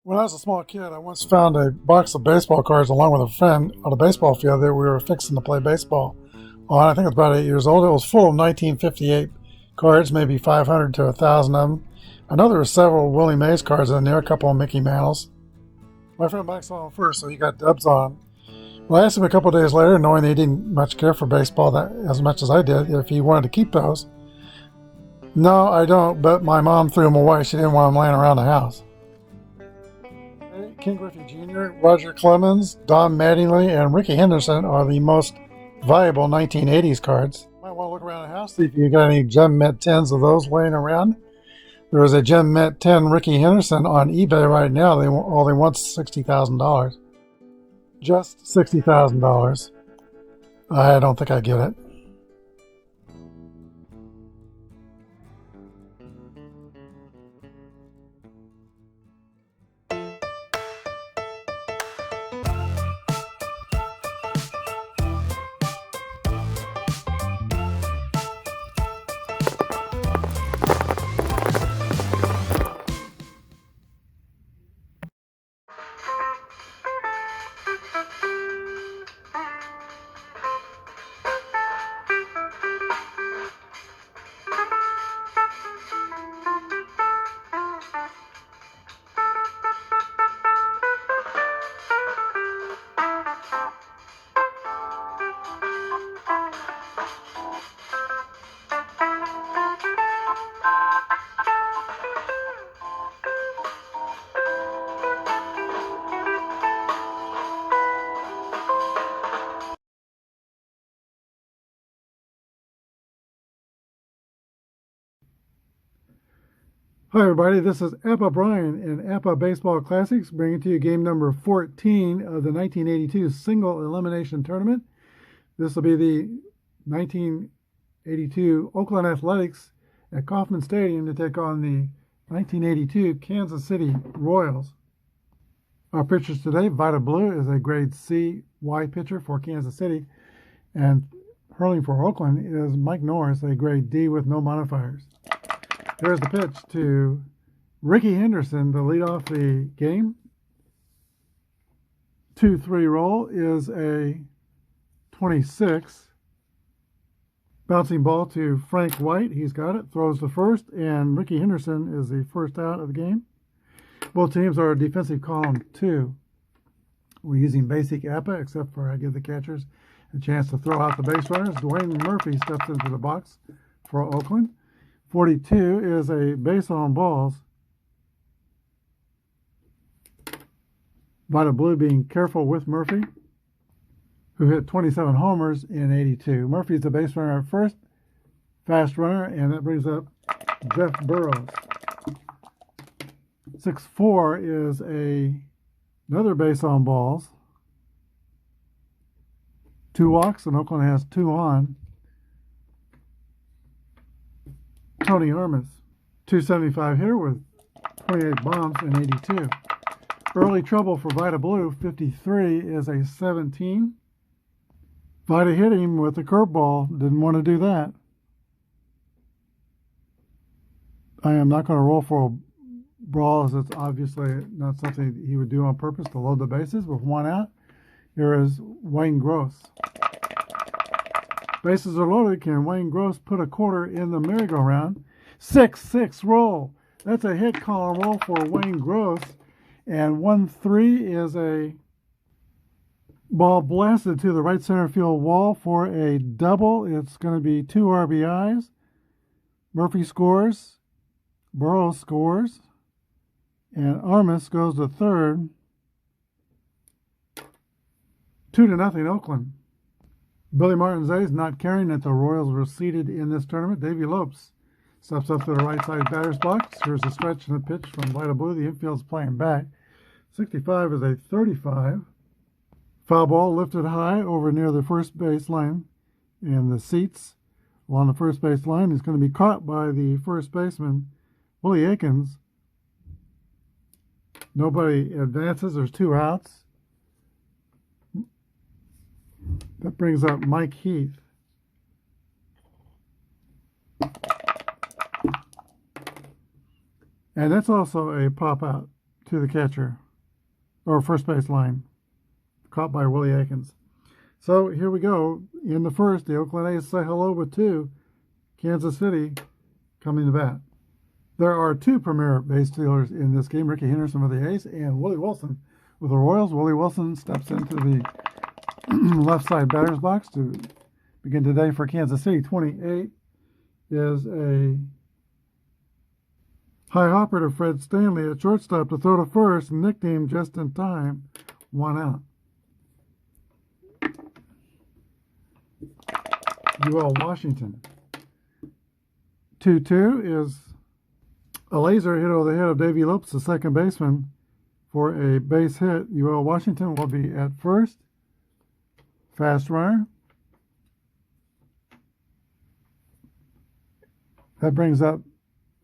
When I was a small kid, I once found a box of baseball cards along with a friend on a baseball field that we were fixing to play baseball on. I think it was about 8 years old. It was full of 1958 cards, maybe 500 to 1,000 of them. I know there were several Willie Mays cards in there, a couple of Mickey Mantles. My friend Mike saw them first, so he got dubs on them. Well, I asked him a couple of days later, knowing that he didn't much care for baseball that as much as I did, if he wanted to keep those. No, I don't, but my mom threw them away. She didn't want them laying around the house. Ken Griffey Jr., Roger Clemens, Don Mattingly, and Ricky Henderson are the most valuable 1980s cards. You might want to look around the house, see if you got any Gem Mint 10s of those laying around. There is a Gem Mint 10 Ricky Henderson on eBay right now. They want $60,000. Just $60,000. I don't think I get it. Hi everybody, this is Apba Brian in Apba Baseball Classics, bringing to you game number 14 of the 1982 Single Elimination Tournament. This will be the 1982 Oakland Athletics at Kauffman Stadium to take on the 1982 Kansas City Royals. Our pitchers today, Vida Blue is a grade C-Y pitcher for Kansas City, and hurling for Oakland is Mike Norris, a grade D with no modifiers. There's the pitch to Ricky Henderson to lead off the game. 2-3 roll is a 26. Bouncing ball to Frank White. He's got it. Throws the first, and Ricky Henderson is the first out of the game. Both teams are defensive column 2. We're using basic Apba, except for I give the catchers a chance to throw out the base runners. Dwayne Murphy steps into the box for Oakland. 42 is a base on balls. Vida Blue being careful with Murphy, who hit 27 homers in 82. Murphy's the base runner at first, fast runner, and that brings up Jeff Burrows. 6-4 is another base on balls. 2 walks, and Oakland has 2 on. Tony Armas, 275 hitter with 28 bombs in 82. Early trouble for Vida Blue, 53 is a 17. Vida hit him with a curveball, didn't want to do that. I am not going to roll for a brawl, as it's obviously not something he would do on purpose to load the bases. With 1 out, here is Wayne Gross. Bases are loaded. Can Wayne Gross put a quarter in the merry-go-round? 6-6 roll. That's a hit column roll for Wayne Gross. And 1-3 is a ball blasted to the right center field wall for a double. It's going to be 2 RBIs. Murphy scores. Burrows scores. And Armas goes to third. 2-0 Oakland. Billy Martinez not caring that the Royals were seeded in this tournament. Davey Lopes steps up to the right side batter's box. Here's a stretch and a pitch from Vida Blue. The infield's playing back. 65 is a 35. Foul ball lifted high over near the first base line. And the seats along the first base line is going to be caught by the first baseman, Willie Aikens. Nobody advances. There's 2 outs. That brings up Mike Heath. And that's also a pop out. to the catcher, or first base line, caught by Willie Aikens. So here we go. In the first, the Oakland A's say hello with 2. Kansas City coming to bat. There are 2 premier base stealers in this game, Ricky Henderson with the A's and Willie Wilson with the Royals. Willie Wilson steps into the left side batter's box to begin today for Kansas City. 28 is a high hopper to Fred Stanley at shortstop to throw to first, nicknamed just in time, 1 out. UL Washington. 2-2 is a laser hit over the head of Davey Lopes, the second baseman, for a base hit. UL Washington will be at first. Fast runner. That brings up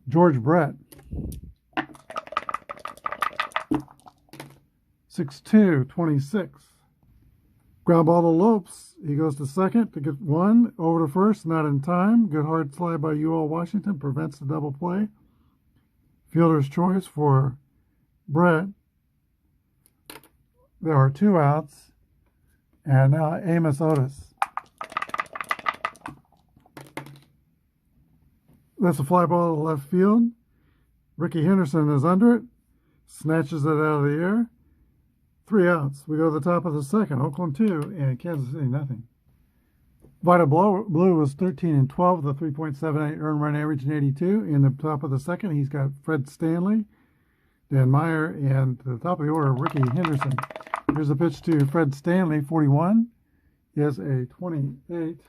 George Brett. 6-2, 26. Ground ball to Lopes. He goes to second to get 1. Over to first, not in time. Good hard slide by UL Washington prevents the double play. Fielder's choice for Brett. There are 2 outs. And now Amos Otis. That's a fly ball to left field. Ricky Henderson is under it. Snatches it out of the air. 3 outs. We go to the top of the second. Oakland 2 and Kansas City nothing. Vida Blue was 13-12 with a 3.78 earned run average in 82. In the top of the second, he's got Fred Stanley, Dan Meyer, and to the top of the order, Ricky Henderson. Here's a pitch to Fred Stanley. 41 is a 28.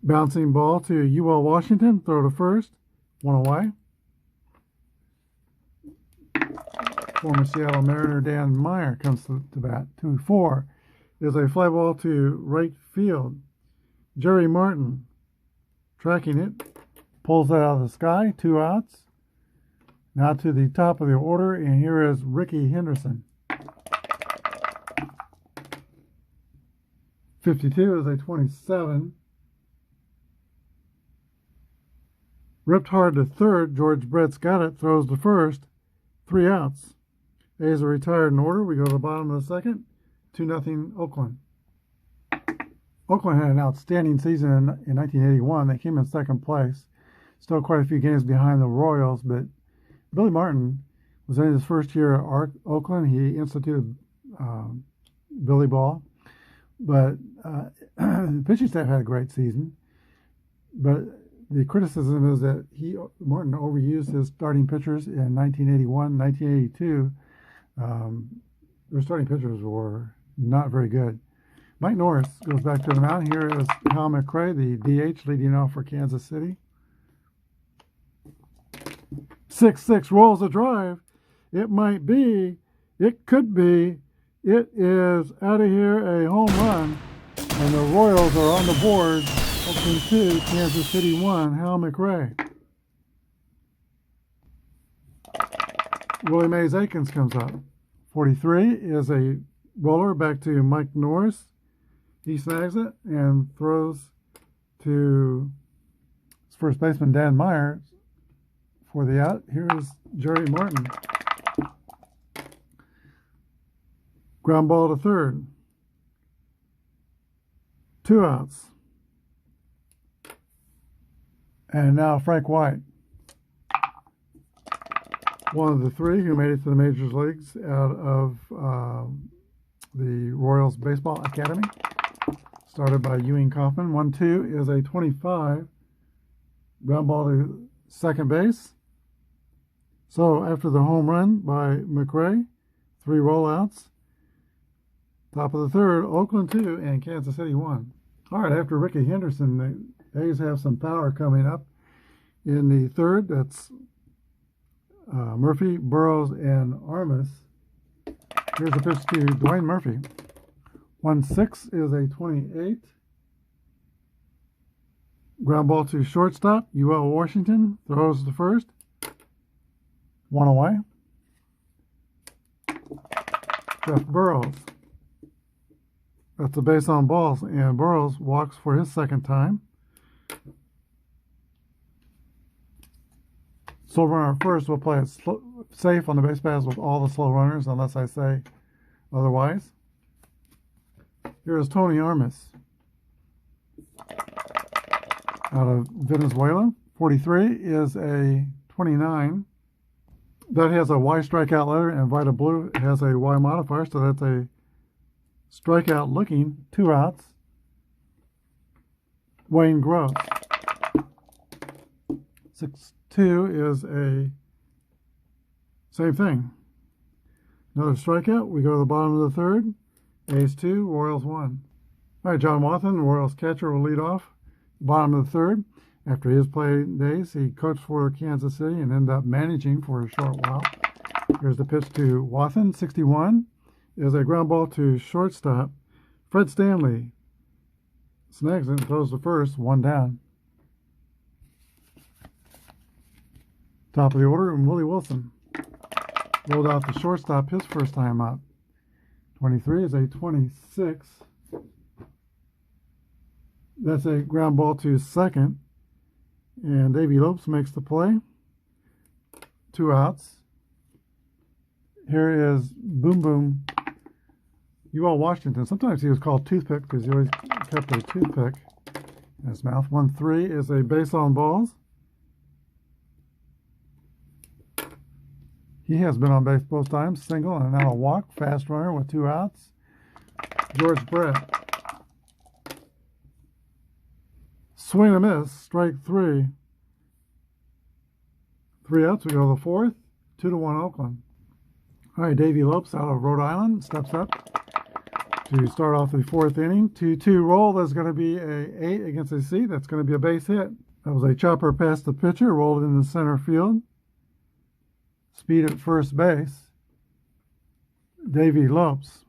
Bouncing ball to UL Washington. Throw to first. 1 away. Former Seattle Mariner Dan Meyer comes to bat. 2-4 is a fly ball to right field. Jerry Martin tracking it, pulls that out of the sky. 2 outs. Now to the top of the order, and here is Ricky Henderson. 52 is a 27. Ripped hard to third. George Brett's got it. Throws to first. 3 outs. A's are retired in order. We go to the bottom of the second. 2-0 Oakland. Oakland had an outstanding season in 1981. They came in second place. Still quite a few games behind the Royals, but Billy Martin was in his first year at Oakland. He instituted Billy Ball. But the pitching staff had a great season. But the criticism is that Martin overused his starting pitchers in 1981, 1982. Their starting pitchers were not very good. Mike Norris goes back to the mound. Here is Hal McRae, the DH, leading off for Kansas City. 6-6 rolls a drive. It might be. It could be. It is out of here, a home run. And the Royals are on the board. Oakland 2, Kansas City 1. Hal McRae. Willie Mays Aikens comes up. 43 is a roller back to Mike Norris. He snags it and throws to first baseman Dan Meyer for the out. Here is Jerry Martin. Ground ball to third. 2 outs. And now Frank White. One of the 3 who made it to the major leagues out of the Royals Baseball Academy. Started by Ewing Kauffman. 1-2 is a 25. Ground ball to second base. So after the home run by McRae, 3 rollouts. Top of the third, Oakland 2 and Kansas City 1. All right, after Ricky Henderson, the A's have some power coming up in the third. That's Murphy, Burrows, and Armas. Here's a pitch to Dwayne Murphy. 1-6 is a 28. Ground ball to shortstop. UL Washington throws to first. 1 away. Jeff Burrows. That's a base on balls, and Burrows walks for his second time. Slow runner first. We'll play it safe on the base paths with all the slow runners unless I say otherwise. Here's Tony Armas out of Venezuela. 43 is a 29. That has a Y strikeout letter, and Vita Blue has a Y modifier, so that's a strikeout looking, 2 outs. Wayne Gross. 6-2 is a same thing. Another strikeout. We go to the bottom of the third. A's 2, Royals 1. All right, John Wathan, the Royals catcher, will lead off. Bottom of the third. After his play days, he coached for Kansas City and ended up managing for a short while. Here's the pitch to Wathan. 61 is a ground ball to shortstop. Fred Stanley snags it and throws the first, 1 down. Top of the order, and Willie Wilson rolled out the shortstop his first time up. 23 is a 26. That's a ground ball to second. And Davey Lopes makes the play. 2 outs. Here is Boom Boom UL Washington. Sometimes he was called Toothpick because he always kept a toothpick in his mouth. 1-3 is a base on balls. He has been on base both times. Single and now a walk. Fast runner with 2 outs. George Brett. Swing and a miss. Strike 3. 3 outs. We go to the fourth. 2-1 Oakland. All right, Davey Lopes out of Rhode Island steps up to start off the fourth inning. 2-2 roll. There's going to be a 8 against a C. That's going to be a base hit. That was a chopper past the pitcher. Rolled it into center field. Speed at first base. Davey Lopes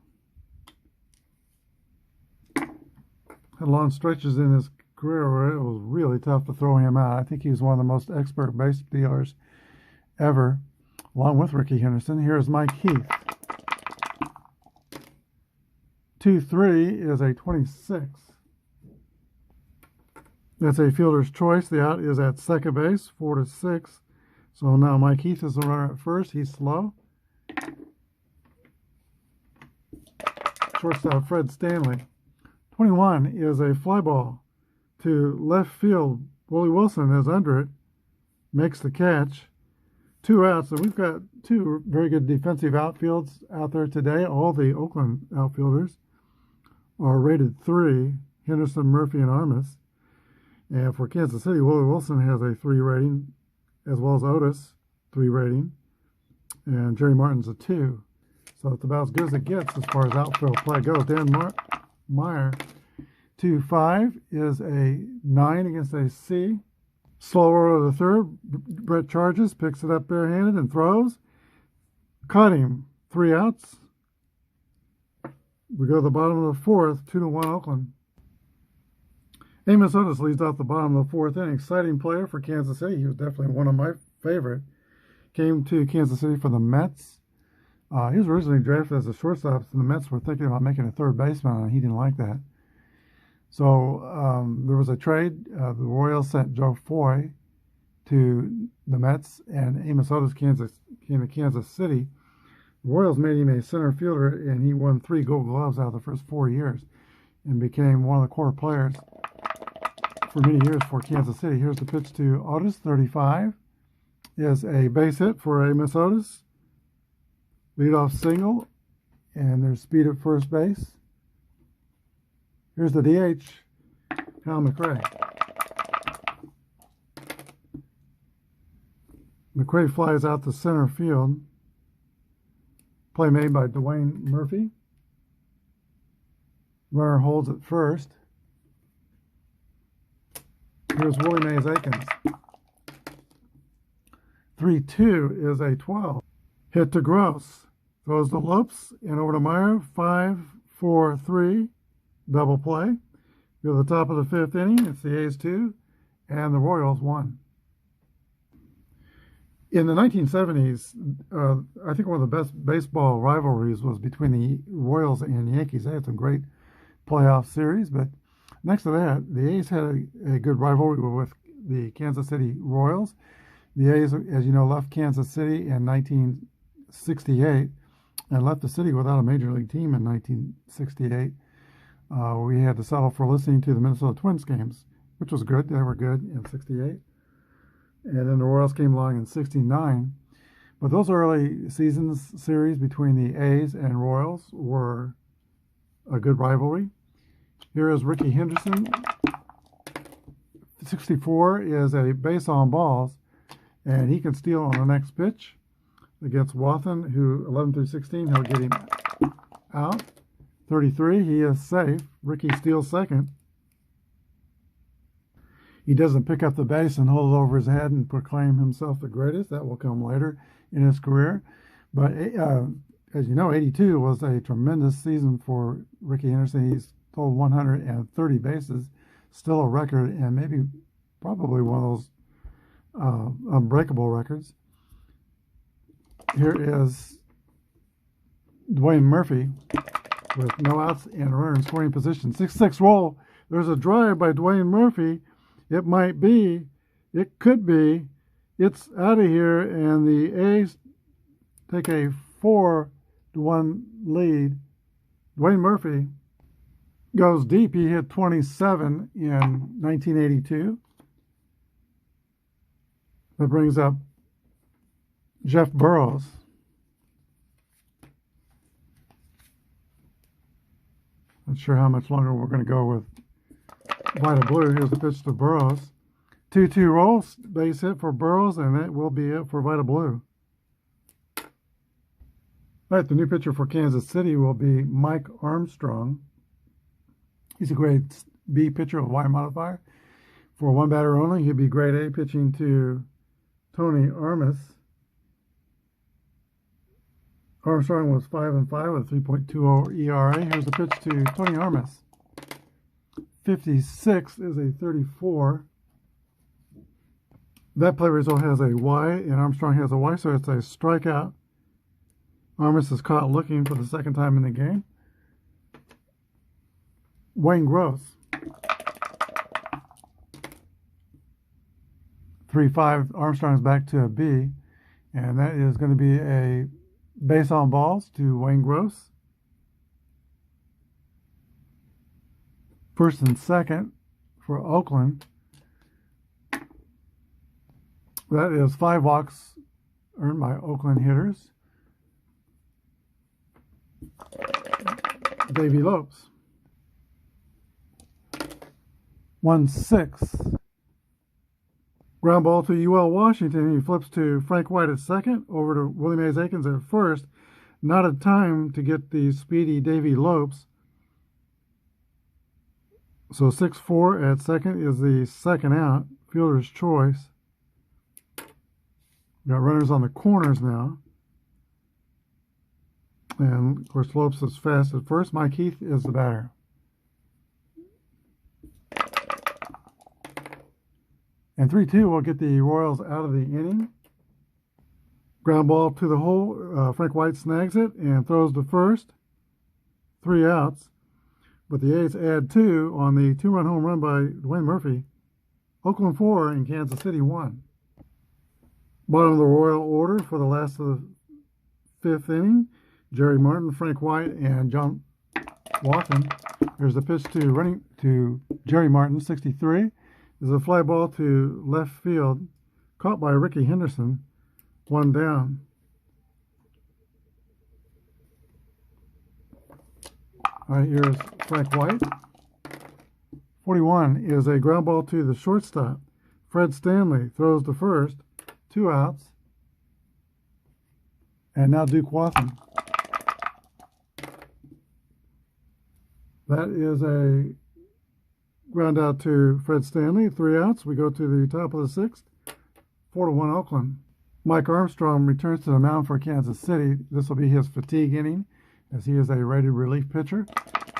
had long stretches in his career where it was really tough to throw him out. I think he was one of the most expert base dealers ever, along with Ricky Henderson. Here's Mike Heath. 2-3 is a 26. That's a fielder's choice. The out is at second base, 4-6. So now Mike Heath is the runner at first. He's slow. Shortstop Fred Stanley. 21 is a fly ball to left field. Willie Wilson is under it. Makes the catch. 2 outs. So we've got 2 very good defensive outfields out there today. All the Oakland outfielders are rated 3. Henderson, Murphy, and Armas. And for Kansas City, Willie Wilson has a 3 rating, as well as Otis, 3 rating, and Jerry Martin's a 2. So it's about as good as it gets as far as outfield play goes. Dan Meyer, 2-5 is a 9 against a C. Slower to the third. Brett charges, picks it up barehanded, and throws. Caught him. 3 outs. We go to the bottom of the fourth, 2-1 Oakland. Amos Otis leads off the bottom of the fourth inning. Exciting player for Kansas City. He was definitely one of my favorite. Came to Kansas City for the Mets. He was originally drafted as a shortstop, and the Mets were thinking about making a third baseman, and he didn't like that. So there was a trade. The Royals sent Joe Foy to the Mets, and Amos Otis came to Kansas City. The Royals made him a center fielder, and he won 3 Gold Gloves out of the first 4 years and became one of the core players for many years for Kansas City. Here's the pitch to Otis. 35 is a base hit for Amos Otis. Leadoff single, and there's speed at first base. Here's the DH, Hal McRae. McRae flies out to center field. Play made by Dwayne Murphy. Runner holds at first. Here's Willie Mays Aikens. 3-2 is a 12. Hit to Gross. Throws to Lopes and over to Meyer. 5-4-3. Double play. Go to the top of the fifth inning. It's the A's 2 and the Royals 1. In the 1970s, I think one of the best baseball rivalries was between the Royals and Yankees. They had some great playoff series, but next to that, the A's had a good rivalry with the Kansas City Royals. The A's, as you know, left Kansas City in 1968 and left the city without a major league team in 1968. We had to settle for listening to the Minnesota Twins games, which was good. They were good in 68. And then the Royals came along in 69. But those early seasons series between the A's and Royals were a good rivalry. Here is Ricky Henderson. 64 is a base on balls, and he can steal on the next pitch against Wathan, who 11 through 16, he'll get him out. 33, he is safe. Ricky steals second. He doesn't pick up the base and hold it over his head and proclaim himself the greatest. That will come later in his career. But as you know, 82 was a tremendous season for Ricky Henderson. He's stole 130 bases, still a record, and maybe probably one of those unbreakable records. Here is Dwayne Murphy with no outs and a runner in scoring position. 6-6 roll. There's a drive by Dwayne Murphy. It might be, it could be, it's out of here, and the A's take a 4-1 lead. Dwayne Murphy goes deep. He hit 27 in 1982. That brings up Jeff Burroughs. Not sure how much longer we're going to go with Vita Blue. Here's the pitch to Burroughs. 2-2 roll, base hit for Burroughs, and that will be it for Vita Blue. All right, the new pitcher for Kansas City will be Mike Armstrong. He's a grade B pitcher with Y modifier. For one batter only, he'd be grade A pitching to Tony Armas. Armstrong was 5-5 with a 3.20 ERA. Here's the pitch to Tony Armas. 56 is a 34. That play result has a Y, and Armstrong has a Y, so it's a strikeout. Armas is caught looking for the second time in the game. Wayne Gross. 3-5. Armstrong's back to a B, and that is going to be a base on balls to Wayne Gross. First and second for Oakland. That is 5 walks earned by Oakland hitters. Davey Lopes. 1-6. Ground ball to UL Washington. He flips to Frank White at second, over to Willie Mays Aikens at first. Not a time to get the speedy Davey Lopes. So 6-4 at second is the second out. Fielder's choice. Got runners on the corners now. And, of course, Lopes is fast at first. Mike Heath is the batter. And 3-2 will get the Royals out of the inning. Ground ball to the hole. Frank White snags it and throws to first. 3 outs. But the A's add 2 on the 2-run home run by Dwayne Murphy. Oakland 4 and Kansas City 1. Bottom of the Royal order for the last of the 5th inning. Jerry Martin, Frank White, and John Wathan. There's the pitch to Jerry Martin, 63. There's a fly ball to left field, caught by Ricky Henderson. 1 down. All right, here's Frank White. 41 is a ground ball to the shortstop. Fred Stanley throws to first. 2 outs. And now Duke Wathan. That is a ground out to Fred Stanley. 3 outs. We go to the top of the 6th. 4-1 Oakland. Mike Armstrong returns to the mound for Kansas City. This will be his fatigue inning, as he is a rated relief pitcher.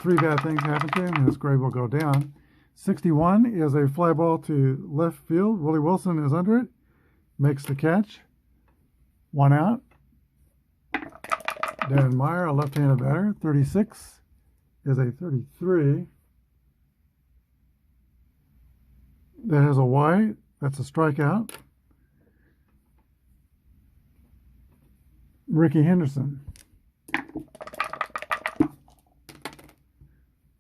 3 bad things happen to him, and his grade will go down. 61 is a fly ball to left field. Willie Wilson is under it. Makes the catch. 1 out. Dan Meyer, a left-handed batter. 36 is a 33. That has a Y. That's a strikeout. Ricky Henderson.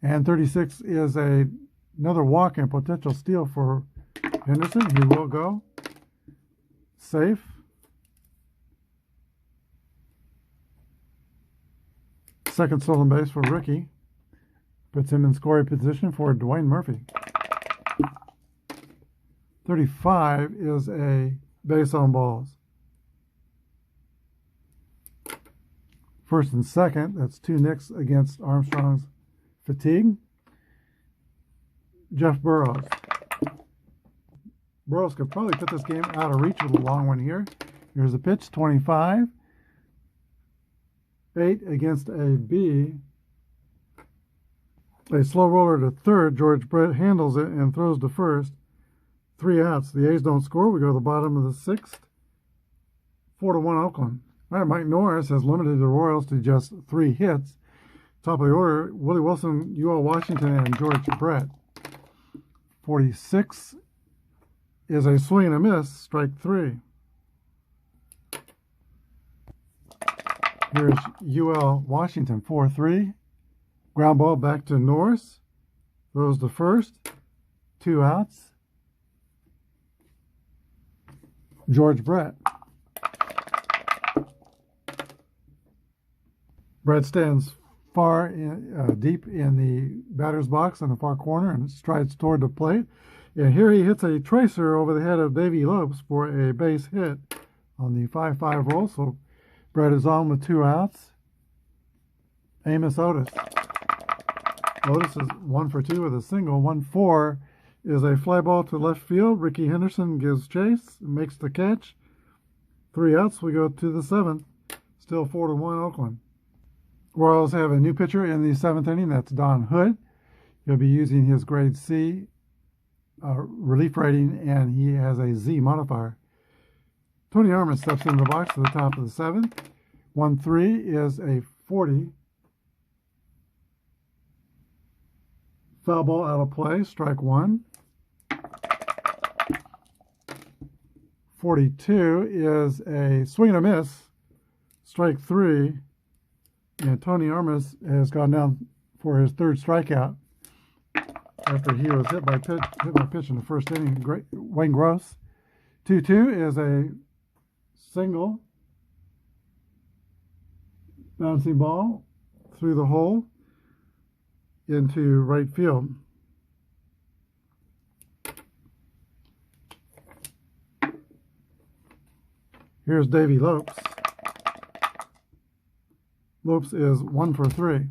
And 36 is another walk and potential steal for Henderson. He will go. Safe. Second stolen base for Ricky. Puts him in scoring position for Dwayne Murphy. 35 is a base on balls. First and second, that's 2 nicks against Armstrong's fatigue. Jeff Burrows. Burrows could probably put this game out of reach with a long one here. Here's a pitch, 25. 8 against a B. A slow roller to third. George Brett handles it and throws to first. 3 outs. The A's don't score. We go to the bottom of the 6th. 4-1 Oakland. All right, Mike Norris has limited the Royals to just 3 hits. Top of the order, Willie Wilson, UL Washington, and George Brett. 46 is a swing and a miss, strike 3. Here's UL Washington, 4-3. Ground ball back to Norris. Throws to first. 2 outs. George Brett. Brett stands deep in the batter's box in the far corner and strides toward the plate. And here he hits a tracer over the head of Davey Lopes for a base hit on the 5-5 roll. So Brett is on with 2 outs. Amos Otis. Otis is 1 for 2 with a single. 1-4 is a fly ball to left field. Ricky Henderson gives chase, makes the catch. 3 outs. We go to the 7th. Still 4-1 Oakland. Royals have a new pitcher in the 7th inning. That's Don Hood. He'll be using his grade C relief rating, and he has a Z modifier. Tony Armour steps into the box to the top of the 7th. 1-3 is a 40. Foul ball out of play, strike 1. 42 is a swing and a miss, strike 3. And Tony Armas has gone down for his 3rd strikeout after he was hit by pitch in the first inning. Wayne Gross. 2-2 is a single bouncing ball through the hole into right field. Here's Davey Lopes. Lopes is 1 for 3.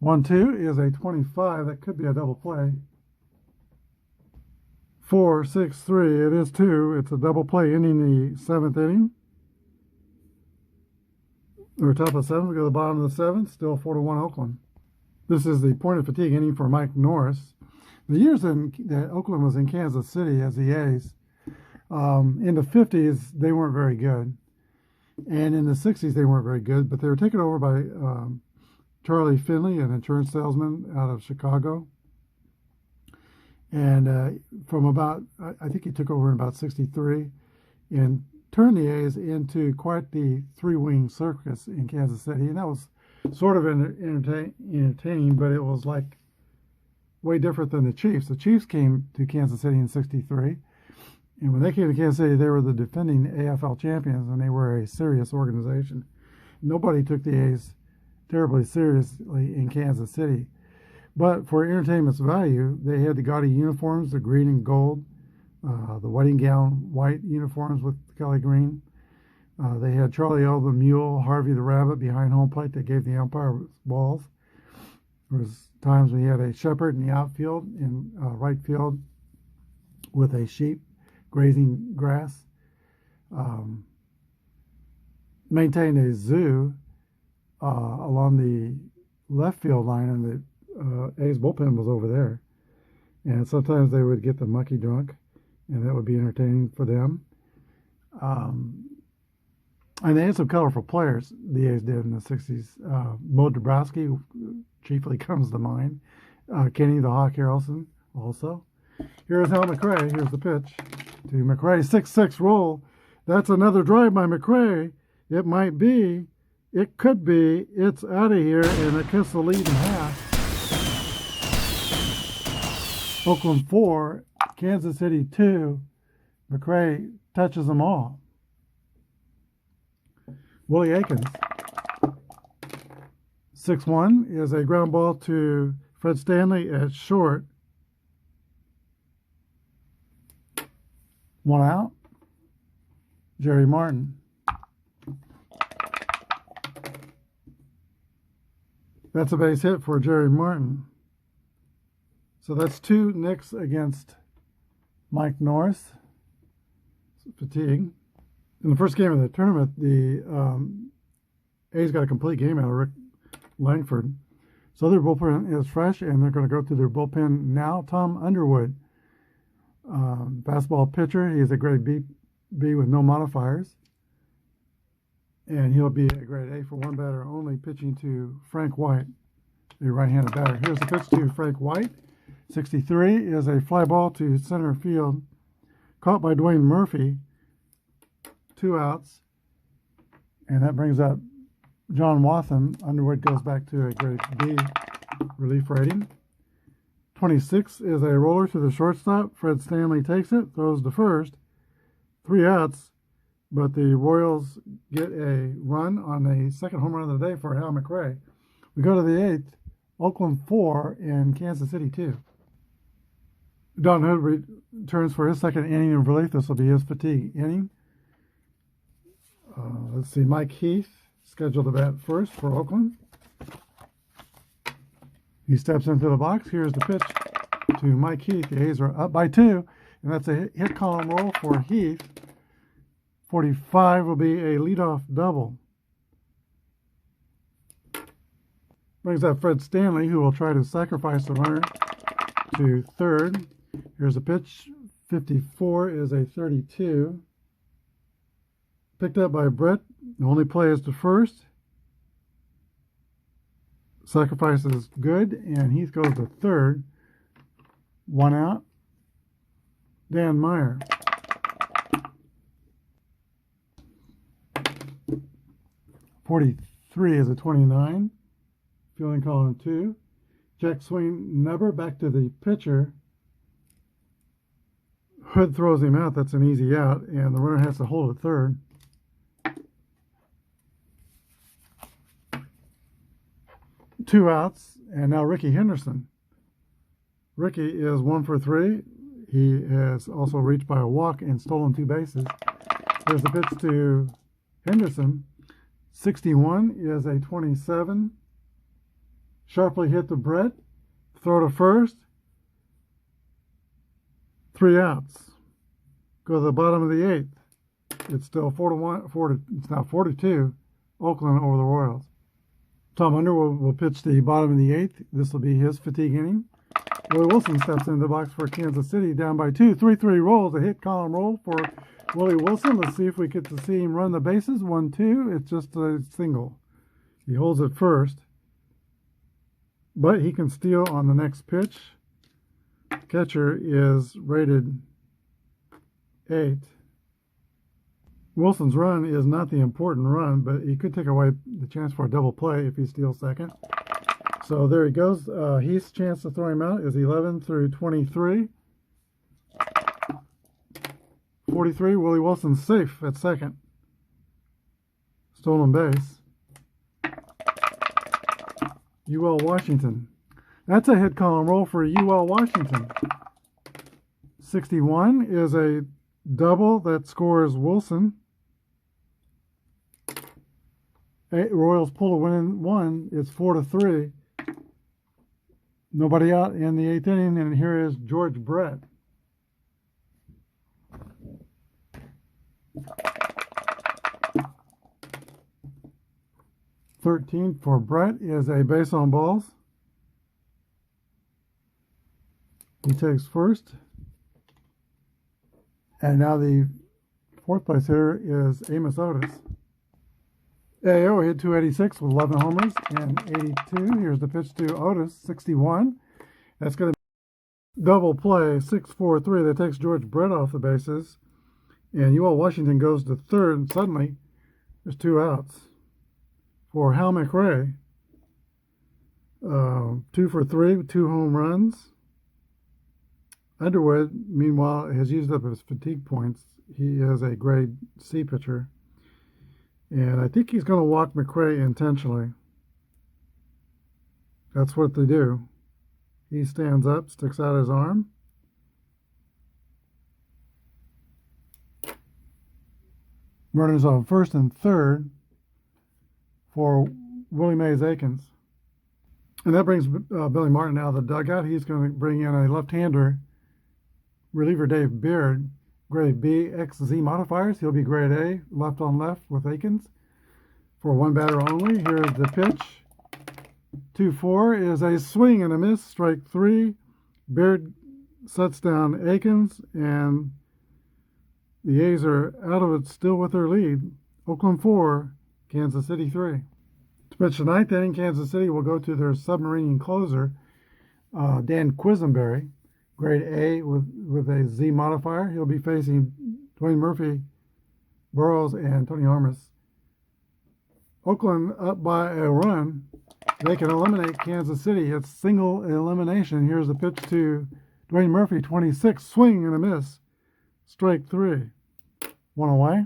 1-2 is a 25. That could be a double play. 4-6-3. It is 2. It's a double play ending the 7th inning. We're top of 7. We go to the bottom of the 7th. Still 4-1 Oakland. This is the point of fatigue inning for Mike Norris. The years that Oakland was in Kansas City as the A's, in the 50s, they weren't very good. And in the 60s, they weren't very good, but they were taken over by Charlie Finley, an insurance salesman out of Chicago. And from about, I think he took over in about 63 and turned the A's into quite the 3-wing circus in Kansas City. And that was sort of entertaining, but it was like way different than the Chiefs. The Chiefs came to Kansas City in 63. And when they came to Kansas City, they were the defending AFL champions, and they were a serious organization. Nobody took the A's terribly seriously in Kansas City. But for entertainment's value, they had the gaudy uniforms, the green and gold, the wedding gown white uniforms with Kelly green. They had Charlie L. the Mule, Harvey the Rabbit behind home plate that gave the umpire balls. There was times when he had a shepherd in the outfield, in right field, with a sheep grazing grass. Maintained a zoo along the left field line, and the A's bullpen was over there. And sometimes they would get the monkey drunk, and that would be entertaining for them. And they had some colorful players, the A's did in the 60s. Mo Dabrowski chiefly comes to mind. Kenny the Hawk Harrelson also. Here's Hal McRae. Here's the pitch to McRae. 6-6 roll. That's another drive by McRae. It might be. It could be. It's out of here, and it cuts the lead in half. Oakland 4, Kansas City 2. McRae touches them all. Willie Aikens. 6-1 is a ground ball to Fred Stanley at short. 1 out. Jerry Martin. That's a base hit for Jerry Martin. So that's 2 nicks against Mike Norris. Fatigue. In the first game of the tournament, the A's got a complete game out of Rick Langford. So their bullpen is fresh, and they're going to go to their bullpen now. Tom Underwood, fastball pitcher. He's a grade B with no modifiers. And he'll be a grade A for one batter only, pitching to Frank White, a right-handed batter. Here's the pitch to Frank White. 63 is a fly ball to center field, caught by Dwayne Murphy. 2 outs. And that brings up John Wathan. Underwood goes back to a grade B relief rating. 26 is a roller to the shortstop. Fred Stanley takes it, throws to first. 3 outs, but the Royals get a run on the second home run of the day for Hal McRae. We go to the 8th, Oakland 4 and Kansas City 2. Don Hood returns for his second inning of relief. This will be his fatigue inning. Let's see, Mike Heath scheduled to bat first for Oakland. He steps into the box. Here's the pitch to Mike Heath. The A's are up by 2, and that's a hit column roll for Heath. 45 will be a leadoff double. Brings up Fred Stanley, who will try to sacrifice the runner to third. Here's a pitch. 54 is a 32. Picked up by Brett. The only play is to first. Sacrifice is good, and Heath goes to third. 1 out. Dan Meyer. .43 is a 29. Fielding column 2. Jack swing number back to the pitcher. Hood throws him out. That's an easy out, and the runner has to hold at third. Two outs, and now Ricky Henderson. Ricky is 1 for 3. He has also reached by a walk and stolen 2 bases. There's the pitch to Henderson. 61 is a 27. Sharply hit to Brett. Throw to first. 3 outs. Go to the bottom of the 8th. It's still 4-1. It's now 4-2. Oakland over the Royals. Tom Underwood will pitch the bottom of the 8th. This will be his fatigue inning. Willie Wilson steps into the box for Kansas City, down by 2. 3-3 rolls, a hit column roll for Willie Wilson. Let's see if we get to see him run the bases. 1-2. It's just a single. He holds it first, but he can steal on the next pitch. Catcher is rated 8. Wilson's run is not the important run, but he could take away the chance for a double play if he steals second. So there he goes. Heath's chance to throw him out is 11 through 23. 43, Willie Wilson's safe at second. Stolen base. UL Washington. That's a hit column roll for UL Washington. 61 is a double that scores Wilson. Royals pull a win 1. It's 4-3. Nobody out in the 8th inning, and here is George Brett. .13 for Brett is a base on balls. He takes first. And now the 4th place hitter is Amos Otis. AO hit 286 with 11 homers and 82. Here's the pitch to Otis, 61. That's going to be double play, 6-4-3. That takes George Brett off the bases. And UL Washington goes to third. And suddenly, There's 2 outs for Hal McRae. 2 for 3, 2 home runs. Underwood, meanwhile, has used up his fatigue points. He is a grade C pitcher. And I think he's going to walk McRae intentionally. That's what they do. He stands up, sticks out his arm. Runners on first and third for Willie Mays Aikens. And that brings Billy Martin out of the dugout. He's going to bring in a left-hander, reliever Dave Beard, grade B, XZ modifiers. He'll be grade A, left on left with Aikens. For 1 batter only, here's the pitch. 2-4 is a swing and a miss, strike 3. Beard sets down Aikens, and the A's are out of it still with their lead. Oakland 4, Kansas City 3. To pitch the 9th inning, Kansas City will go to their submarine closer, Dan Quisenberry, grade A with a Z modifier. He'll be facing Dwayne Murphy, Burrows, and Tony Armas. Oakland up by a run. They can eliminate Kansas City. It's single elimination. Here's the pitch to Dwayne Murphy, 26, swing and a miss. Strike 3. 1 away.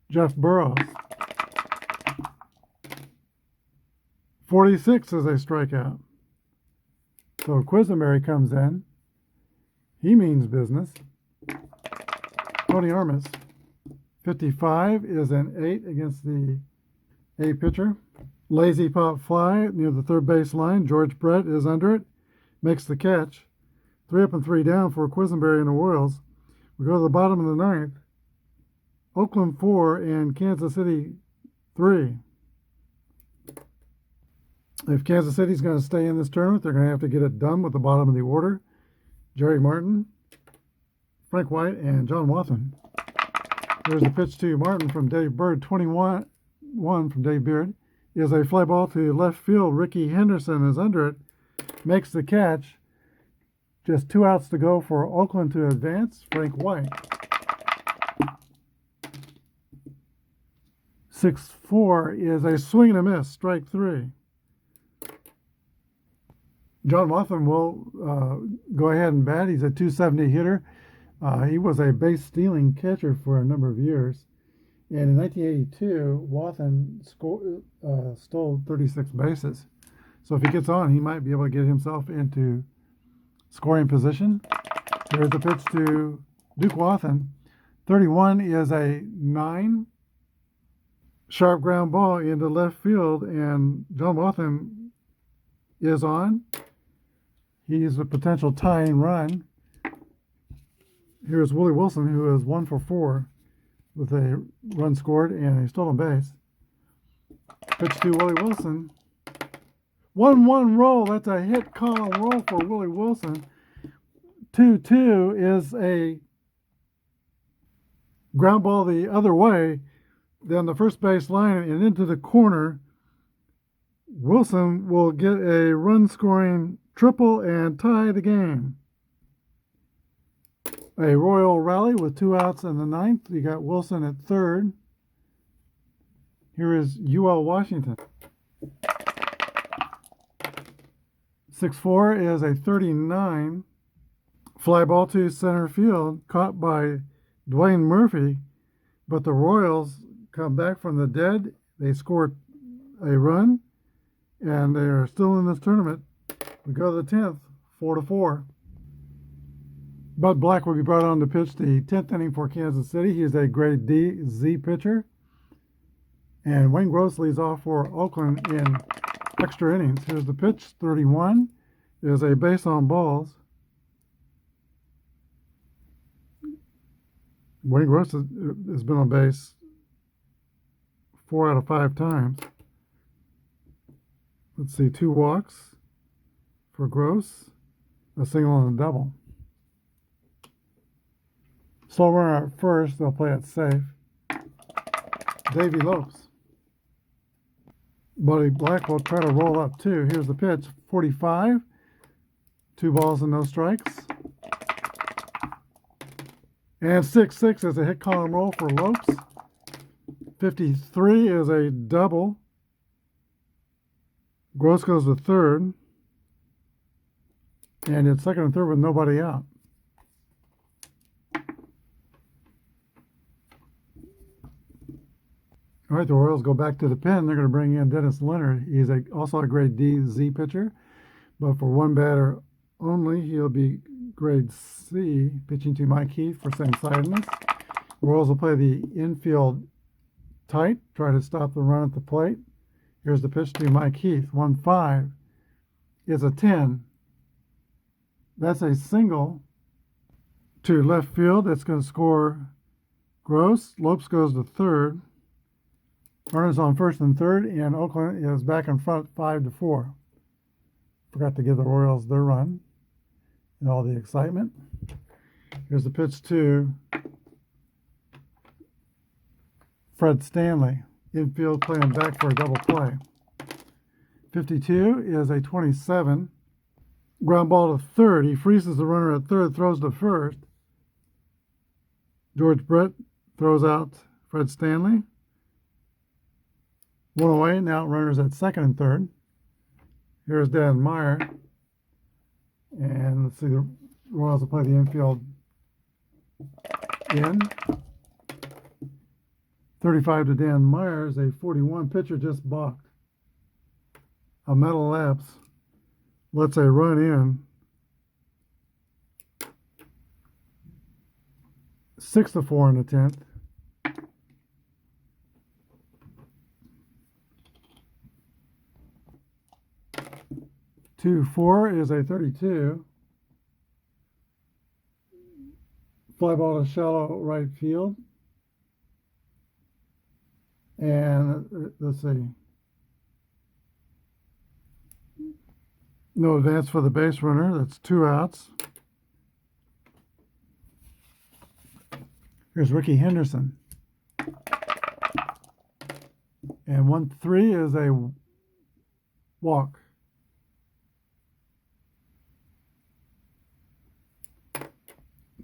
Jeff Burrows. 46 is a strikeout. So Quisenberry comes in. He means business. Tony Armas. 55 is an 8 against the A pitcher. Lazy pop fly near the third base line. George Brett is under it. Makes the catch. 3 up and 3 down for Quisenberry and the Royals. We go to the bottom of the 9th. Oakland 4 and Kansas City 3. If Kansas City's going to stay in this tournament, they're going to have to get it done with the bottom of the order. Jerry Martin, Frank White, and John Wathan. There's a pitch to Martin from Dave Bird, 21 from Dave Beard. Is a fly ball to left field. Ricky Henderson is under it. Makes the catch. Just 2 outs to go for Oakland to advance. Frank White. 6-4 is a swing and a miss. Strike 3. John Wathan will go ahead and bat. He's a .270 hitter. He was a base-stealing catcher for a number of years. And in 1982, Wathan stole 36 bases. So if he gets on, he might be able to get himself into scoring position. Here's the pitch to Duke Wathan. 31 is a 9. Sharp ground ball into left field, and John Wathan is on. He's a potential tying run. Here's Willie Wilson, who is 1 for 4 with a run scored and a stolen base. Pitch to Willie Wilson. 1-1 roll. That's a hit column roll for Willie Wilson. 2-2 is a ground ball the other way, down the first base line and into the corner. Wilson will get a run-scoring triple and tie the game. A Royal rally with 2 outs in the 9th. You got Wilson at third. Here is UL Washington. 6-4 is a 39. Fly ball to center field, caught by Dwayne Murphy. But the Royals come back from the dead. They score a run, and they are still in this tournament. We go to the 10th, 4-4. Bud Black will be brought on to pitch the 10th inning for Kansas City. He is a grade D Z pitcher. And Wayne Gross leads off for Oakland in extra innings. Here's the pitch, 31. Is a base on balls. Wayne Gross has been on base 4 out of 5 times. Let's see, 2 walks for Gross, a single and a double. Slow runner at first, they'll play it safe. Davey Lopes. Buddy Black will try to roll up too. Here's the pitch, 45. 2 balls and no strikes. And 6-6 is a hit column roll for Lopes. 53 is a double. Gross goes to third. And it's second and third with nobody out. All right, the Royals go back to the pen. They're going to bring in Dennis Leonard. He's also a grade D-Z pitcher, but for one batter only, he'll be grade C, pitching to Mike Heath for same-sidedness. The Royals will play the infield tight, try to stop the run at the plate. Here's the pitch to Mike Heath. 1-5 is a 10. That's a single to left field. That's going to score Gross. Lopes goes to third. Runners on first and third, and Oakland is back in front 5-4. Forgot to give the Royals their run and all the excitement. Here's the pitch to Fred Stanley. Infield playing back for a double play. 52 is a 27. Ground ball to third. He freezes the runner at third, throws to first. George Brett throws out Fred Stanley. One away, now runners at second and third. Here's Dan Meyer. And let's see, the Royals will play the infield in. 35 to Dan Meyer is a 41 pitcher just balked. A metal lapse lets a run in. 6-4 in the 10th. 2-4 is a 32. Fly ball to shallow right field. And let's see. No advance for the base runner. That's 2 outs. Here's Ricky Henderson. And 1-3 is a walk.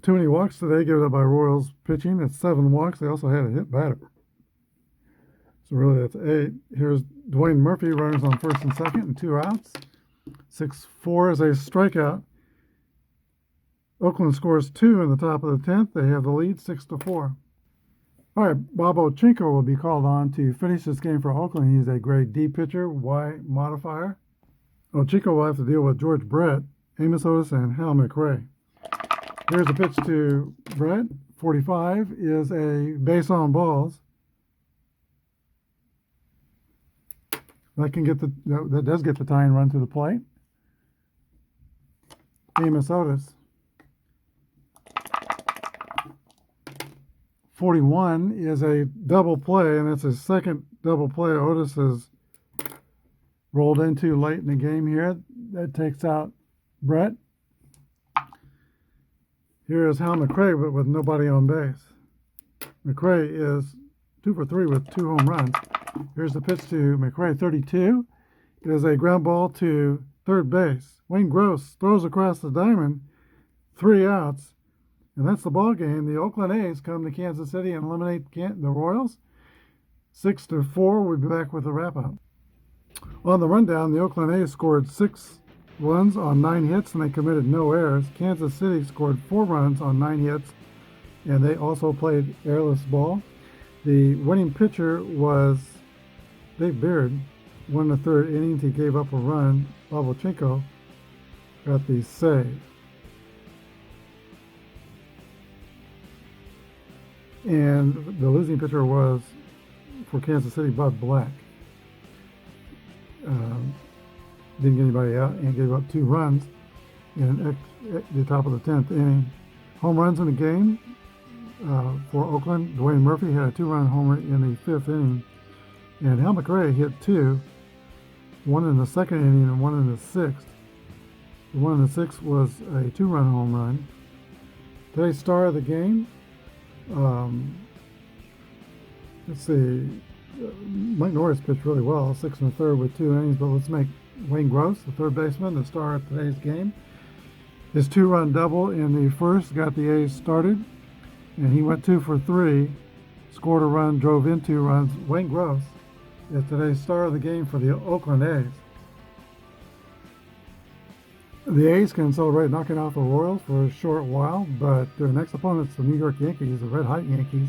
Too many walks today given up by Royals pitching. That's 7 walks. They also had a hit batter. So really that's 8. Here's Dwayne Murphy, runners on first and second, and 2 outs. 6-4 is a strikeout. Oakland scores 2 in the top of the 10th. They have the lead 6-4. All right, Bob Ochinko will be called on to finish this game for Oakland. He's a grade D pitcher, Y modifier. Ochinko will have to deal with George Brett, Amos Otis, and Hal McRae. Here's a pitch to Brett. 45 is a base on balls. That does get the tying run to the plate. Amos Otis. 41 is a double play, and it's his second double play Otis has rolled into late in the game here. That takes out Brett. Here is Hal McRae, but with nobody on base. McRae is 2 for 3 with 2 home runs. Here's the pitch to McRae. 32 is a ground ball to third base. Wayne Gross throws across the diamond. 3 outs. And that's the ball game. The Oakland A's come to Kansas City and eliminate the Royals. 6-4. We'll be back with a wrap-up. On the rundown, the Oakland A's scored 6 runs on 9 hits, and they committed no errors. Kansas City scored 4 runs on 9 hits, and they also played airless ball. The winning pitcher was Dave Beard. 1 1/3 innings, he gave up a run. Bob Ochinko got the save. And the losing pitcher was, for Kansas City, Bud Black. Didn't get anybody out and gave up 2 runs in the top of the 10th inning. Home runs in the game for Oakland. Dwayne Murphy had a 2-run homer in the 5th inning. And Hal McRae hit 2, 1 in the 2nd inning and 1 in the 6th. The 1 in the 6th was a 2-run home run. Today's star of the game, let's see, Mike Norris pitched really well, 6 1/3 with 2 innings, but let's make Wayne Gross, the third baseman, the star of today's game. His 2-run double in the first got the A's started, and he went 2 for 3 scored a run, drove in 2 runs. Wayne Gross is today's star of the game for the Oakland A's. The A's can celebrate knocking off the Royals for a short while, but their next opponents, the New York Yankees, the Red Hot Yankees,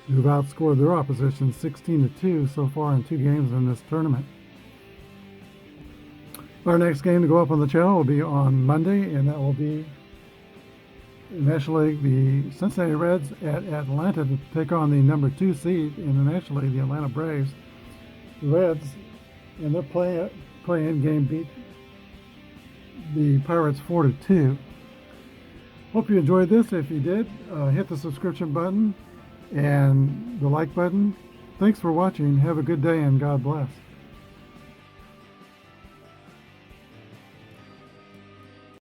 who've outscored their opposition 16-2 so far in 2 games in this tournament. Our next game to go up on the channel will be on Monday, and that will be National League, the Cincinnati Reds at Atlanta to take on the number 2 seed in the National League, the Atlanta Braves. The Reds, in their play-in game, beat the Pirates 4-2. Hope you enjoyed this. If you did, hit the subscription button and the like button. Thanks for watching. Have a good day and God bless.